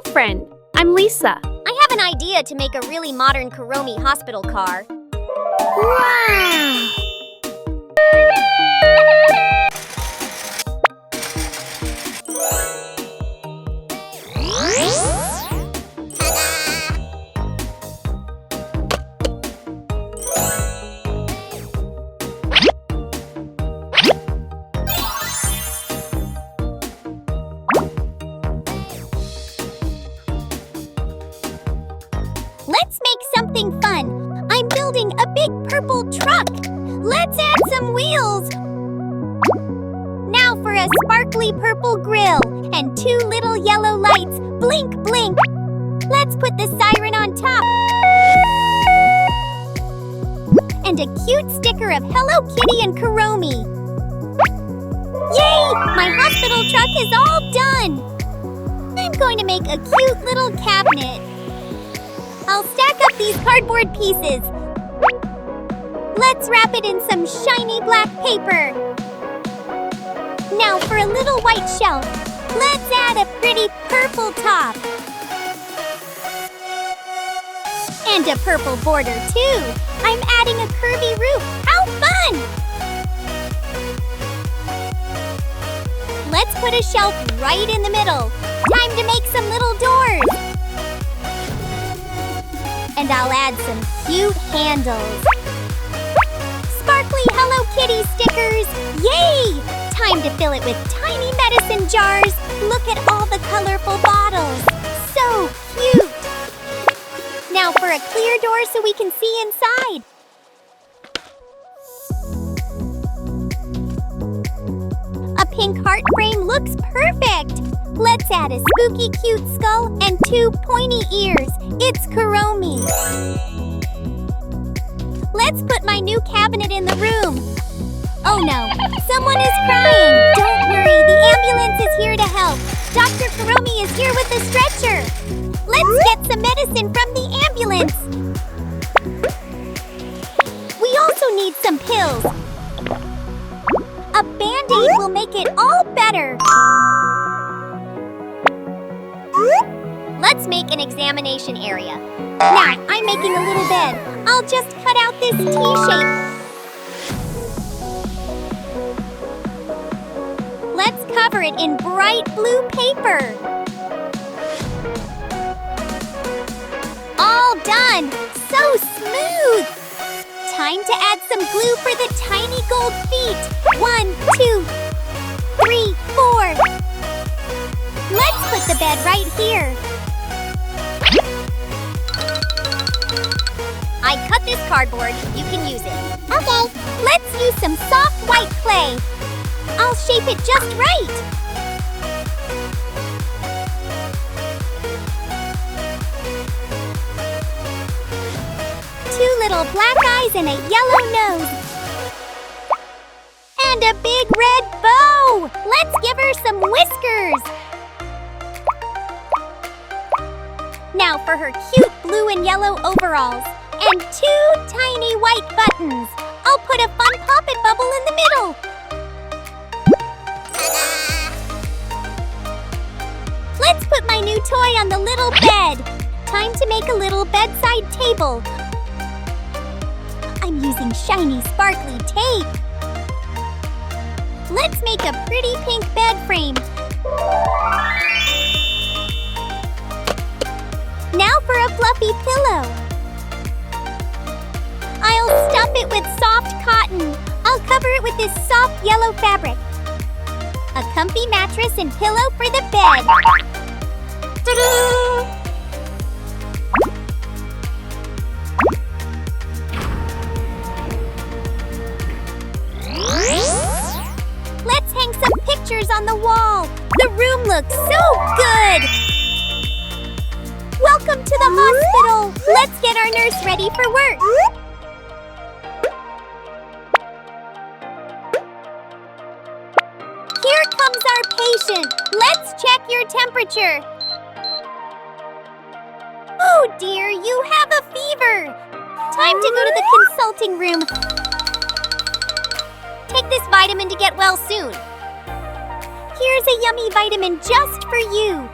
friend. I'm Lisa. I have an idea to make a really modern Kuromi hospital car. Wow! Let's make something fun. I'm building a big purple truck. Let's add some wheels. Now for a sparkly purple grill and 2 little yellow lights. Blink, blink. Let's put the siren on top. And a cute sticker of Hello Kitty and Kuromi. Yay! My hospital truck is all done. I'm going to make a cute little cabinet. I'll stack up these cardboard pieces. Let's wrap it in some shiny black paper. Now for a little white shelf. Let's add a pretty purple top. And a purple border too. I'm adding a curvy roof. How fun! Let's put a shelf right in the middle. Time to make some little doors. And I'll add some cute handles. Sparkly Hello Kitty stickers! Yay! Time to fill it with tiny medicine jars. Look at all the colorful bottles. So cute! Now for a clear door so we can see inside. A pink heart frame looks perfect. Let's add a spooky cute skull and 2 pointy ears. It's Kuromi. Let's put my new cabinet in the room. Oh no, someone is crying. Don't worry, the ambulance is here to help. Dr. Kuromi is here with the stretcher. Let's get some medicine from the ambulance. We also need some pills. A Band-Aid will make it all better. Let's make an examination area. Now, I'm making a little bed. I'll just cut out this T-shape. Let's cover it in bright blue paper. All done! So smooth! Time to add some glue for the tiny gold feet. 1, 2, 3, 4. Let's put the bed right here. I cut this cardboard. You can use it. Okay. Let's use some soft white clay. I'll shape it just right. Two little black eyes and a yellow nose. And a big red bow. Let's give her some whiskers. Now for her cute blue and yellow overalls. And 2 tiny white buttons. I'll put a fun poppet bubble in the middle. Let's put my new toy on the little bed. Time to make a little bedside table. I'm using shiny, sparkly tape. Let's make a pretty pink bed frame. Now for a fluffy pillow. I'll stuff it with soft cotton. I'll cover it with this soft yellow fabric. A comfy mattress and pillow for the bed. Ta-da! Let's hang some pictures on the wall. The room looks so good. Welcome to the hospital. Let's get our nurse ready for work. Here comes our patient. Let's check your temperature. Oh dear, you have a fever. Time to go to the consulting room. Take this vitamin to get well soon. Here's a yummy vitamin just for you.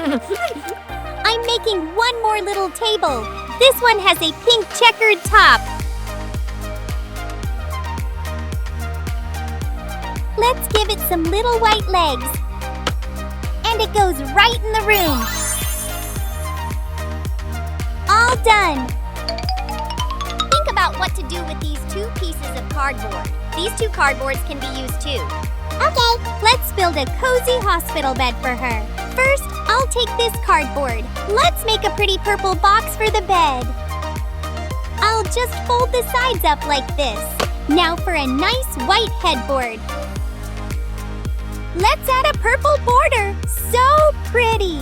I'm making one more little table. This one has a pink checkered top. Let's give it some little white legs. And it goes right in the room. All done. Think about what to do with these 2 pieces of cardboard. These 2 cardboards can be used too. Okay. Let's build a cozy hospital bed for her. First, I'll take this cardboard. Let's make a pretty purple box for the bed. I'll just fold the sides up like this. Now for a nice white headboard. Let's add a purple border. So pretty.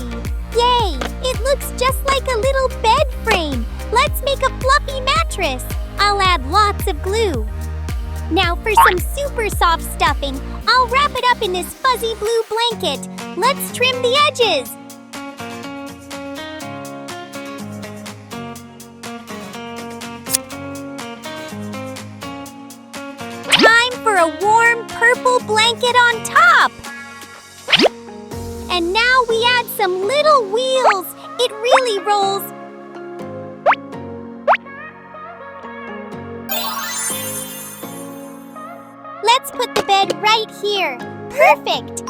Yay! It looks just like a little bed frame. Let's make a fluffy mattress. I'll add lots of glue. Now for some super soft stuffing, I'll wrap it up in this fuzzy blue blanket. Let's trim the edges. Time for a warm purple blanket on top. And now we add some little wheels. It really rolls. Let's put the bed right here. Perfect.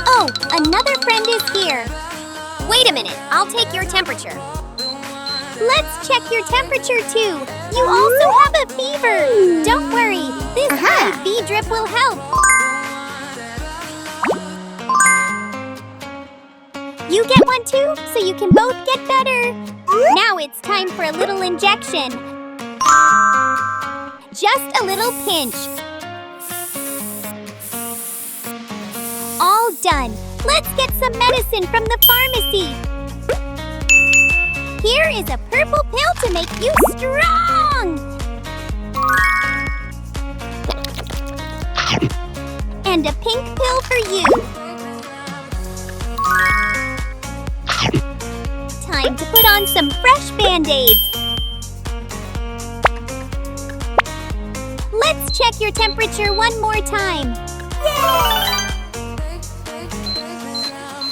Oh, another friend is here. Wait a minute, I'll take your temperature. Let's check your temperature too. You also have a fever. Don't worry, this IV drip will help. You get one too, so you can both get better. Now it's time for a little injection. Just a little pinch. All done. Let's get some medicine from the pharmacy. Here is a purple pill to make you strong. And a pink pill for you. Time to put on some fresh Band-Aids. Let's check your temperature one more time. Yay!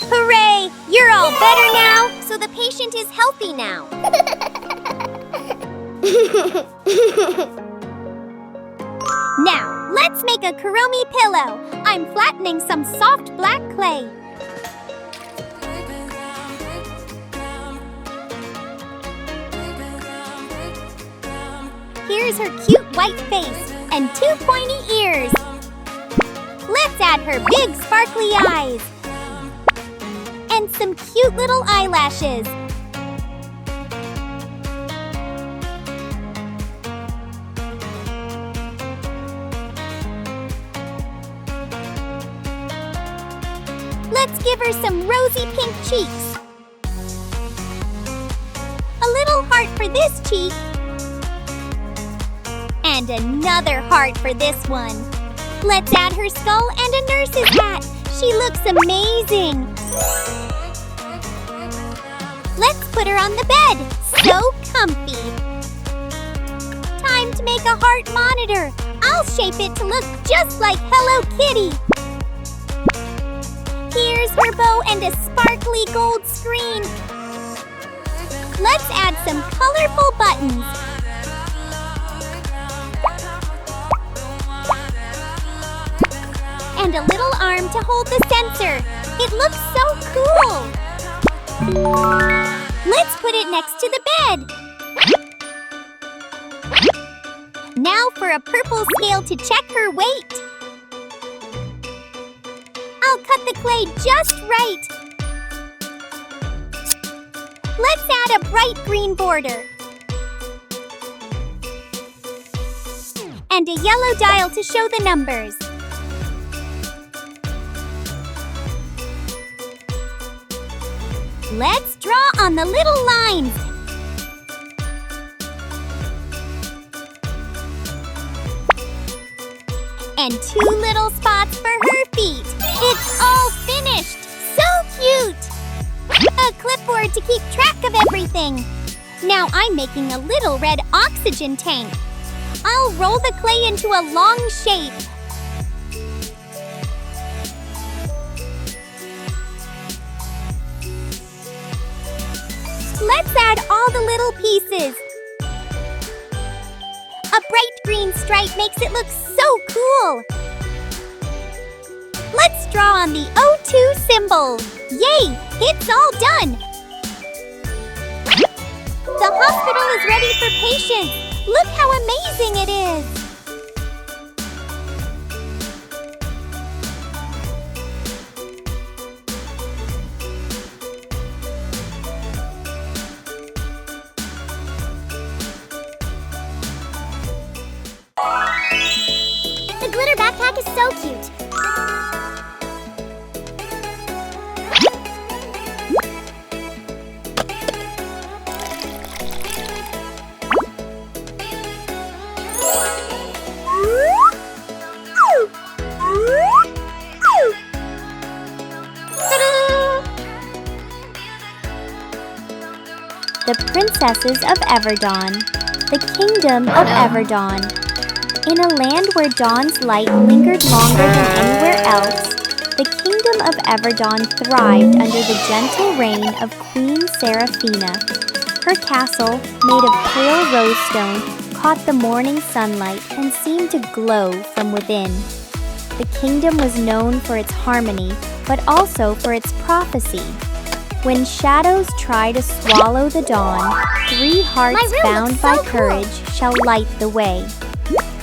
Hooray! You're all better now, so the patient is healthy now. Now, let's make a Kuromi pillow. I'm flattening some soft black clay. Here's her cute white face and 2 pointy ears. Let's add her big sparkly eyes. And some cute little eyelashes. Let's give her some rosy pink cheeks. A little heart for this cheek. And another heart for this one. Let's add her skull and a nurse's hat. She looks amazing. Let's put her on the bed. So comfy. Time to make a heart monitor. I'll shape it to look just like Hello Kitty. Here's her bow and a sparkly gold screen. Let's add some colorful buttons. And a little arm to hold the sensor. It looks so cool. Let's put it next to the bed. Now for a purple scale to check her weight. I'll cut the clay just right. Let's add a bright green border. And a yellow dial to show the numbers. Let's draw on the little lines. And 2 little spots for her feet. It's all finished. So cute. A clipboard to keep track of everything. Now I'm making a little red oxygen tank. I'll roll the clay into a long shape. Let's add all the little pieces. A bright green stripe makes it look so cool. Let's draw on the O2 symbol. Yay! It's all done. The hospital is ready for patients. Look how amazing it is. The glitter backpack is so cute. The Princesses of Everdawn. The Kingdom of Everdawn. In a land where dawn's light lingered longer than anywhere else, the Kingdom of Everdawn thrived under the gentle reign of Queen Seraphina. Her castle, made of pale rose stone, caught the morning sunlight and seemed to glow from within. The kingdom was known for its harmony, but also for its prophecy. When shadows try to swallow the dawn, 3 hearts bound by courage shall light the way.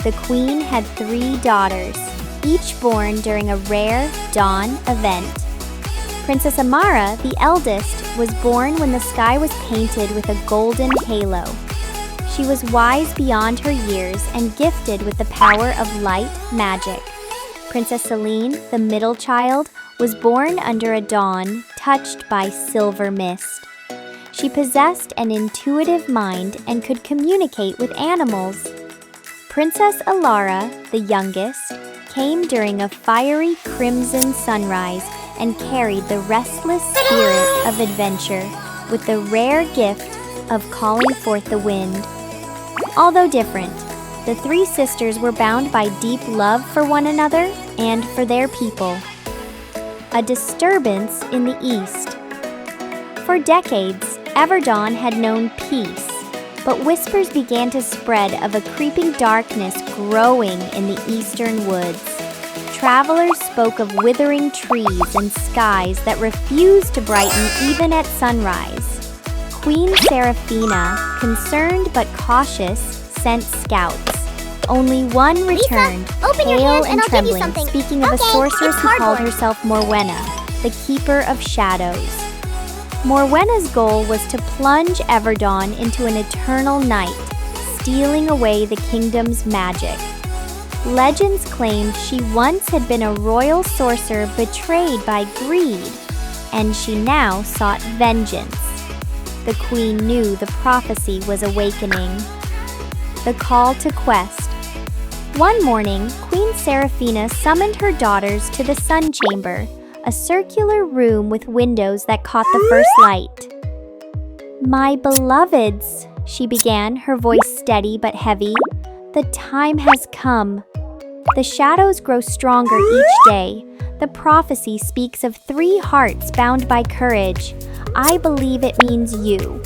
The queen had 3 daughters, each born during a rare dawn event. Princess Amara, the eldest, was born when the sky was painted with a golden halo. She was wise beyond her years and gifted with the power of light magic. Princess Celine, the middle child, was born under a dawn touched by silver mist. She possessed an intuitive mind and could communicate with animals. Princess Alara, the youngest, came during a fiery crimson sunrise and carried the restless spirit of adventure with the rare gift of calling forth the wind. Although different, the 3 sisters were bound by deep love for one another and for their people. A disturbance in the east. For decades, Everdawn had known peace, but whispers began to spread of a creeping darkness growing in the eastern woods. Travelers spoke of withering trees and skies that refused to brighten even at sunrise. Queen Seraphina, concerned but cautious, sent scouts. Only one returned, open your pale hands and and I'll give you trembling, something. speaking of a Okay, sorceress it's who called cardboard. herself Morwenna, the Keeper of Shadows. Morwenna's goal was to plunge Everdawn into an eternal night, stealing away the kingdom's magic. Legends claimed she once had been a royal sorcerer betrayed by greed, and she now sought vengeance. The queen knew the prophecy was awakening. The call to quest. One morning, Queen Seraphina summoned her daughters to the sun chamber, a circular room with windows that caught the first light. "My beloveds," she began, her voice steady but heavy, "the time has come. The shadows grow stronger each day. The prophecy speaks of 3 hearts bound by courage. I believe it means you."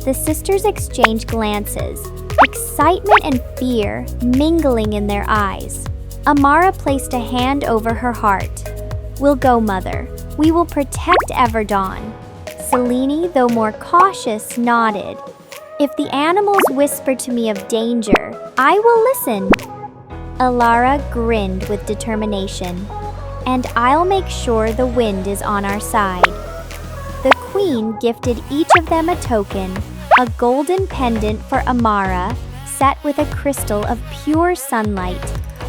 The sisters exchanged glances, excitement and fear mingling in their eyes. Amara placed a hand over her heart. "We'll go, Mother. We will protect Everdawn." Selene, though more cautious, nodded. "If the animals whisper to me of danger, I will listen." Alara grinned with determination. "And I'll make sure the wind is on our side." The queen gifted each of them a token, a golden pendant for Amara, set with a crystal of pure sunlight,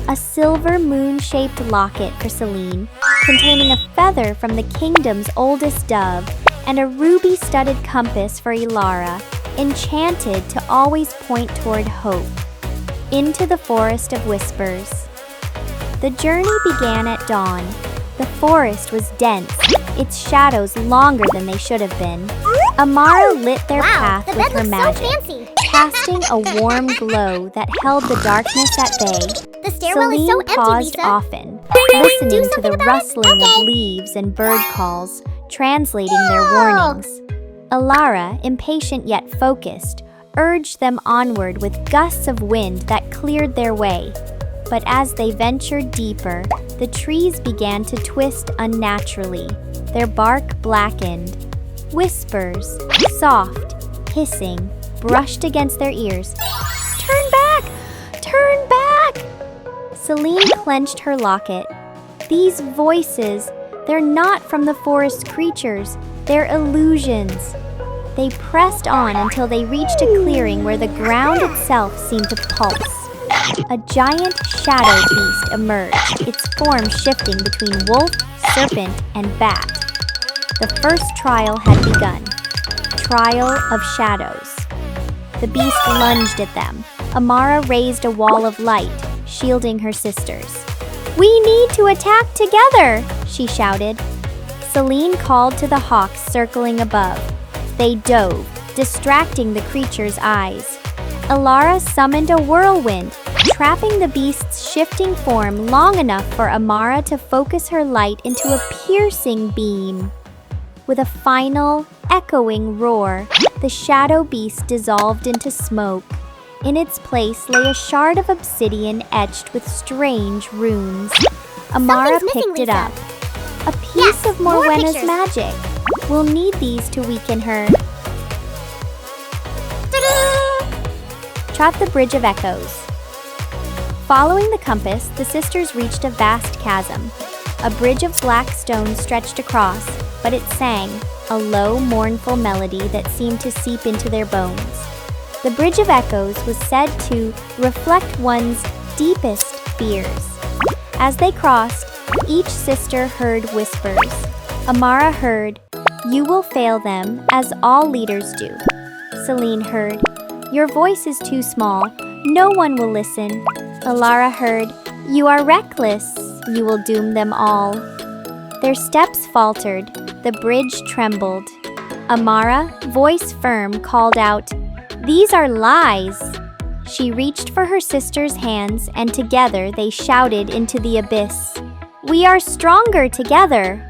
a silver moon-shaped locket for Celine, containing a feather from the kingdom's oldest dove, and a ruby-studded compass for Ilara, enchanted to always point toward hope. Into the Forest of Whispers. The journey began at dawn. The forest was dense, its shadows longer than they should have been. Amara lit their Wow, path the with bed her looks magic, so fancy. casting a warm glow that held the darkness at bay. The stairwell is Celine so empty, paused Lisa. often, Do listening to something the about it? rustling Okay. of leaves and bird calls, translating their warnings. Alara, impatient yet focused, urged them onward with gusts of wind that cleared their way. But as they ventured deeper, the trees began to twist unnaturally, their bark blackened. Whispers, soft, hissing, brushed against their ears. "Turn back! Turn back!" Celine clenched her locket. These voices, they're not from the forest creatures, they're illusions. They pressed on until they reached a clearing where the ground itself seemed to pulse. A giant shadow beast emerged, its form shifting between wolf, serpent, and bat. The first trial had begun. Trial of shadows. The beast lunged at them. Amara raised a wall of light, shielding her sisters. "We need to attack together!" she shouted. Celine called to the hawks circling above. They dove, distracting the creature's eyes. Alara summoned a whirlwind, trapping the beast's shifting form long enough for Amara to focus her light into a piercing beam. With a final, echoing roar, the shadow beast dissolved into smoke. In its place lay a shard of obsidian etched with strange runes. Amara Something's missing, picked it Lisa. up. A piece Yes, of more Morwenna's pictures. magic. We'll need these to weaken her. Trot the Bridge of Echoes. Following the compass, the sisters reached a vast chasm. A bridge of black stone stretched across, but it sang, a low, mournful melody that seemed to seep into their bones. The Bridge of Echoes was said to reflect one's deepest fears. As they crossed, each sister heard whispers. Amara heard, "You will fail them, as all leaders do." Celine heard, "Your voice is too small. No one will listen." Alara heard, "You are reckless. You will doom them all." Their steps faltered. The bridge trembled. Amara, voice firm, called out, "These are lies." She reached for her sister's hands, and together they shouted into the abyss, "We are stronger together."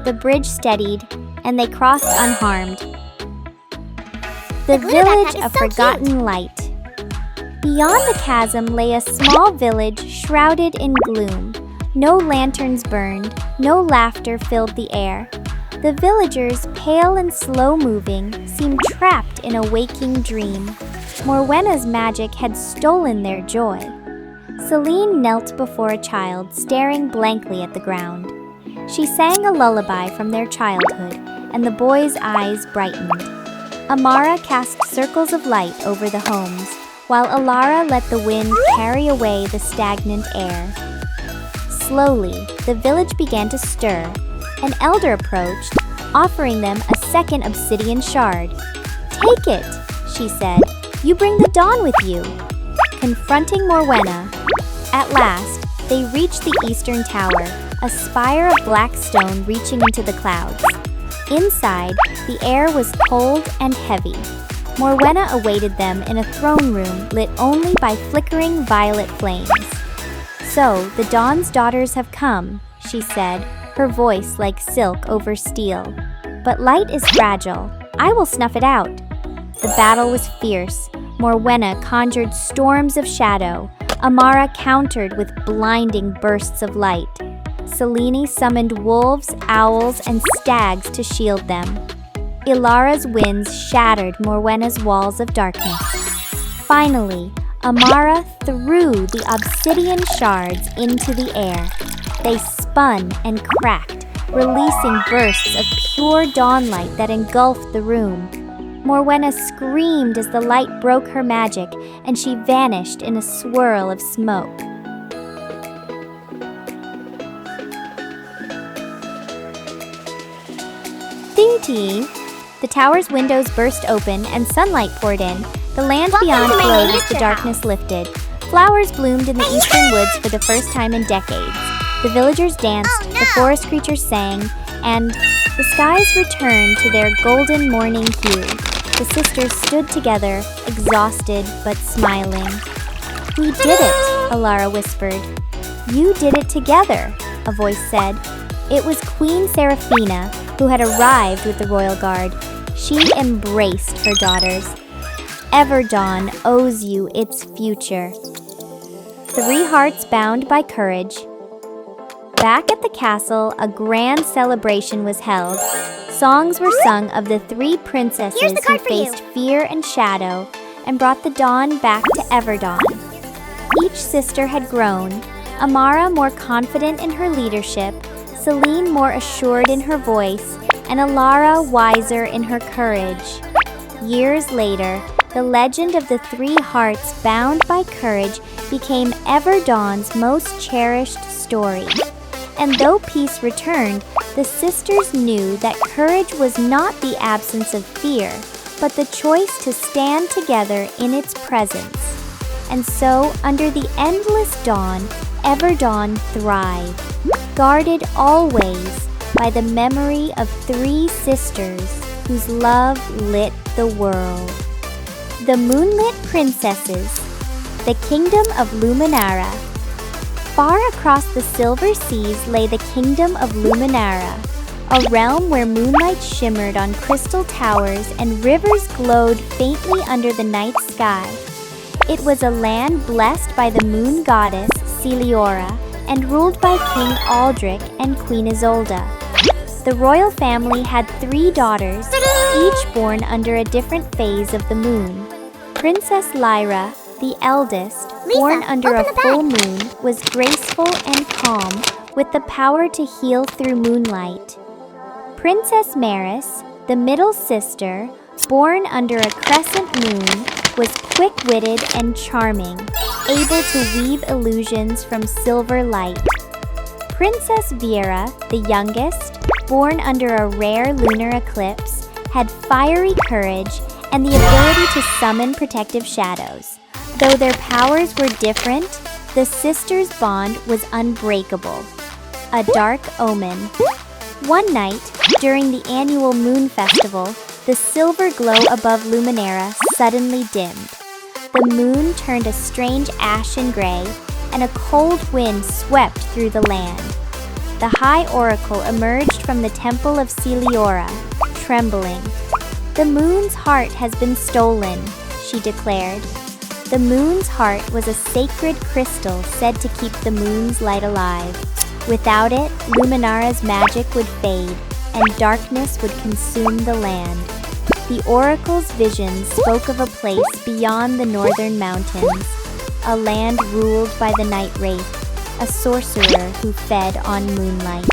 The bridge steadied, and they crossed unharmed. The glitter Village backpack is of so Forgotten Light. Beyond the chasm lay a small village shrouded in gloom. No lanterns burned, no laughter filled the air. The villagers, pale and slow-moving, seemed trapped in a waking dream. Morwenna's magic had stolen their joy. Celine knelt before a child, staring blankly at the ground. She sang a lullaby from their childhood, and the boy's eyes brightened. Amara cast circles of light over the homes, while Alara let the wind carry away the stagnant air. Slowly, the village began to stir. An elder approached, offering them a second obsidian shard. "Take it," she said. "You bring the dawn with you." Confronting Morwenna, at last, they reached the eastern tower, a spire of black stone reaching into the clouds. Inside, the air was cold and heavy. Morwenna awaited them in a throne room lit only by flickering violet flames. "So, the Dawn's daughters have come," she said, her voice like silk over steel. "But light is fragile. I will snuff it out." The battle was fierce. Morwenna conjured storms of shadow. Amara countered with blinding bursts of light. Celine summoned wolves, owls, and stags to shield them. Ilara's winds shattered Morwenna's walls of darkness. Finally, Amara threw the obsidian shards into the air. They spun and cracked, releasing bursts of pure dawnlight that engulfed the room. Morwenna screamed as the light broke her magic, and she vanished in a swirl of smoke. Ding-tee! The tower's windows burst open and sunlight poured in. The land Welcome beyond to my glowed as the miniature darkness house. lifted. Flowers bloomed in the eastern woods for the first time in decades. The villagers danced, Oh, no. the forest creatures sang, and the skies returned to their golden morning hue. The sisters stood together, exhausted but smiling. "We did it," Alara whispered. "You did it together," a voice said. It was Queen Seraphina, who had arrived with the royal guard. She embraced her daughters. Everdawn owes you its future. 3 hearts bound by courage. Back at the castle, a grand celebration was held. Songs were sung of the 3 princesses Here's the who card for you. faced fear and shadow and brought the dawn back to Everdawn. Each sister had grown, Amara more confident in her leadership, Celine more assured in her voice, and Alara wiser in her courage. Years later, the legend of the 3 hearts bound by courage became Everdawn's most cherished story. And though peace returned, the sisters knew that courage was not the absence of fear, but the choice to stand together in its presence. And so, under the endless dawn, Everdawn thrived, guarded always by the memory of 3 sisters whose love lit the world. The Moonlit Princesses, the Kingdom of Luminara. Far across the silver seas lay the Kingdom of Luminara, a realm where moonlight shimmered on crystal towers and rivers glowed faintly under the night sky. It was a land blessed by the moon goddess Celiora and ruled by King Aldrich and Queen Isolda. The royal family had 3 daughters, each born under a different phase of the moon. Princess Lyra, the eldest, born under a open the full moon, was graceful and calm, with the power to heal through moonlight. Princess Maris, the middle sister, born under a crescent moon, was quick-witted and charming, able to weave illusions from silver light. Princess Vera, the youngest, born under a rare lunar eclipse, had fiery courage and the ability to summon protective shadows. Though their powers were different, the sisters' bond was unbreakable. A dark omen. One night, during the annual moon festival, the silver glow above Luminara suddenly dimmed. The moon turned a strange ashen gray, and a cold wind swept through the land. The High Oracle emerged from the Temple of Celiora, trembling. "The moon's heart has been stolen," she declared. The moon's heart was a sacred crystal said to keep the moon's light alive. Without it, Luminara's magic would fade, and darkness would consume the land. The oracle's vision spoke of a place beyond the northern mountains, a land ruled by the night wraith, a sorcerer who fed on moonlight.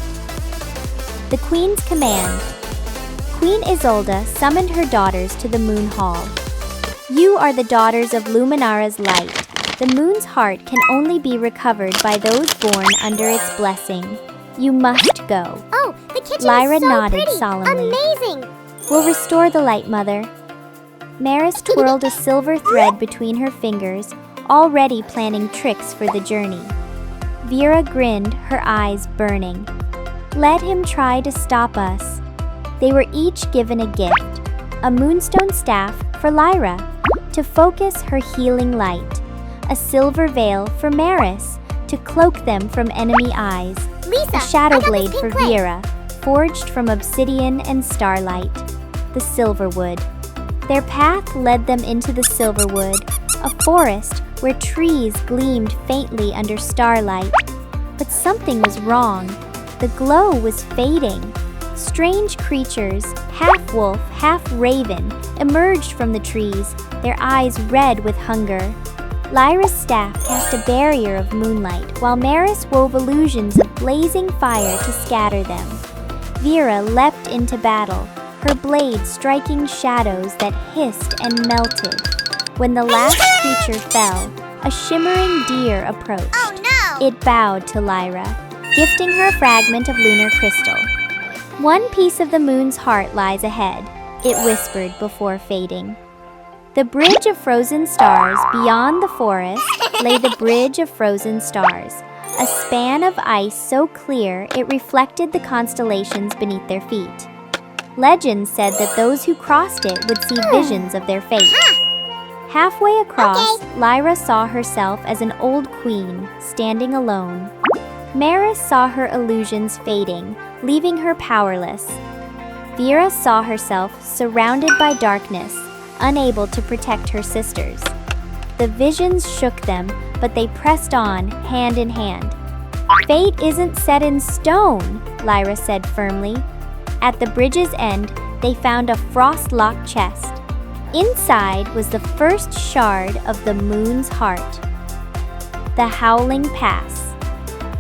The Queen's command. Queen Isolda summoned her daughters to the Moon Hall. "You are the daughters of Luminara's light. The moon's heart can only be recovered by those born under its blessing. You must go." Oh, the kitchen Lyra is so nodded pretty. solemnly. Amazing. "We'll restore the light, Mother." Maris twirled a silver thread between her fingers, already planning tricks for the journey. Vera grinned, her eyes burning. "Let him try to stop us." They were each given a gift, a moonstone staff for Lyra, to focus her healing light, a silver veil for Maris, to cloak them from enemy eyes, Lisa, a shadow I got blade this for pink clay. Vera, forged from obsidian and starlight, the Silverwood. Their path led them into the Silverwood, a forest where trees gleamed faintly under starlight. But something was wrong. The glow was fading. Strange creatures, half wolf, half raven, emerged from the trees, their eyes red with hunger. Lyra's staff cast a barrier of moonlight, while Maris wove illusions of blazing fire to scatter them. Vera leapt into battle, her blade striking shadows that hissed and melted. When the last creature fell, a shimmering deer approached. Oh no! It bowed to Lyra, gifting her a fragment of lunar crystal. "One piece of the moon's heart lies ahead," it whispered before fading. The bridge of frozen stars beyond the forest lay the bridge of frozen stars, a span of ice so clear it reflected the constellations beneath their feet. Legend said that those who crossed it would see visions of their fate. Halfway across, Lyra saw herself as an old queen, standing alone. Maris saw her illusions fading, leaving her powerless. Vera saw herself surrounded by darkness, unable to protect her sisters. The visions shook them, but they pressed on, hand in hand. "Fate isn't set in stone," Lyra said firmly. At the bridge's end, they found a frost-locked chest. Inside was the first shard of the moon's heart, the Howling Pass.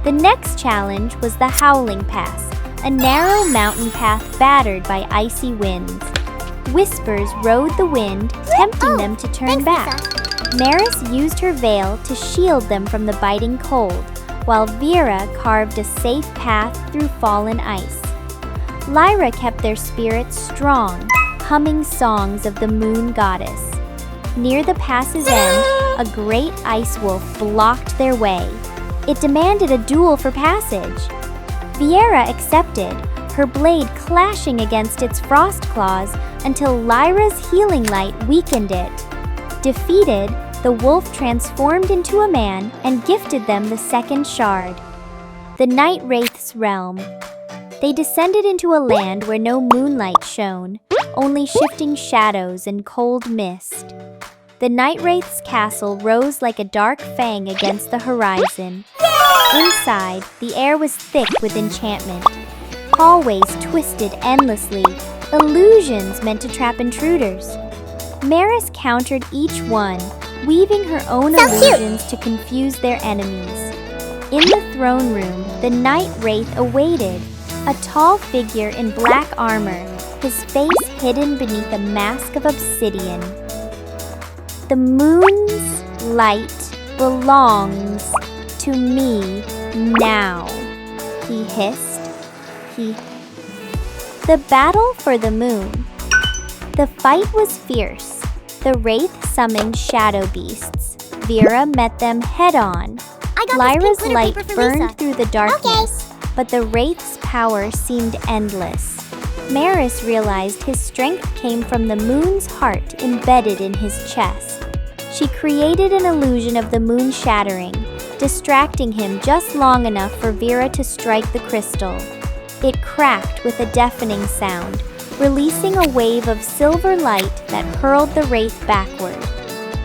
The next challenge was the Howling Pass, a narrow mountain path battered by icy winds. Whispers rode the wind, tempting them to turn back. Maris used her veil to shield them from the biting cold, while Vera carved a safe path through fallen ice. Lyra kept their spirits strong, humming songs of the moon goddess. Near the pass's end, a great ice wolf blocked their way. It demanded a duel for passage. Viera accepted, her blade clashing against its frost claws until Lyra's healing light weakened it. Defeated, the wolf transformed into a man and gifted them the second shard, the Night Wraith's realm. They descended into a land where no moonlight shone, only shifting shadows and cold mist. The Night Wraith's castle rose like a dark fang against the horizon. Inside, the air was thick with enchantment. Hallways twisted endlessly, illusions meant to trap intruders. Maris countered each one, weaving her own illusions to confuse their enemies. In the throne room, the Night Wraith awaited, a tall figure in black armor, his face hidden beneath a mask of obsidian. "The moon's light belongs to me now," he hissed. The battle for the moon. The fight was fierce. The Wraith summoned shadow beasts. Vera met them head-on. Lyra's light burned through the darkness, but the Wraith's power seemed endless. Maris realized his strength came from the moon's heart embedded in his chest. She created an illusion of the moon shattering, distracting him just long enough for Vera to strike the crystal. It cracked with a deafening sound, releasing a wave of silver light that hurled the Wraith backward.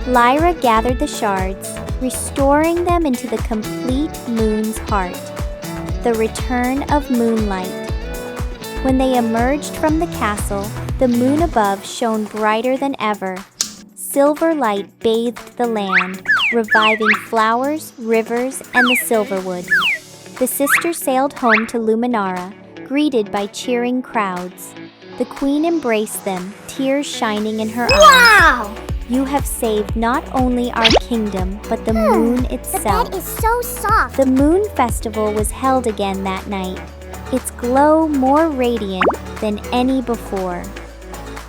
Lyra gathered the shards, restoring them into the complete moon's heart. The return of moonlight. When they emerged from the castle, the moon above shone brighter than ever. Silver light bathed the land, reviving flowers, rivers, and the silverwood. The sisters sailed home to Luminara, greeted by cheering crowds. The queen embraced them, tears shining in her eyes. Wow! "You have saved not only our kingdom, but the moon itself." The bed is so soft. The moon festival was held again that night, its glow more radiant than any before.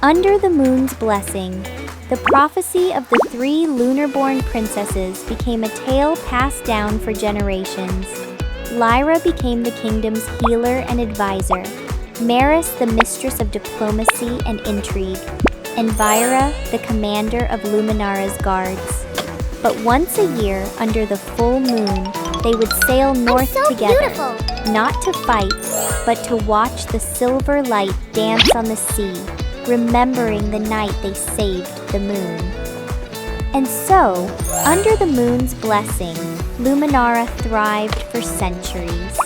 Under the moon's blessing, the prophecy of the 3 lunar-born princesses became a tale passed down for generations. Lyra became the kingdom's healer and advisor, Maris the mistress of diplomacy and intrigue, and Vyra the commander of Luminara's guards. But once a year, under the full moon, they would sail north together, beautiful. not to fight, but to watch the silver light dance on the sea, remembering the night they saved the moon. And so, under the moon's blessing, Luminara thrived for centuries.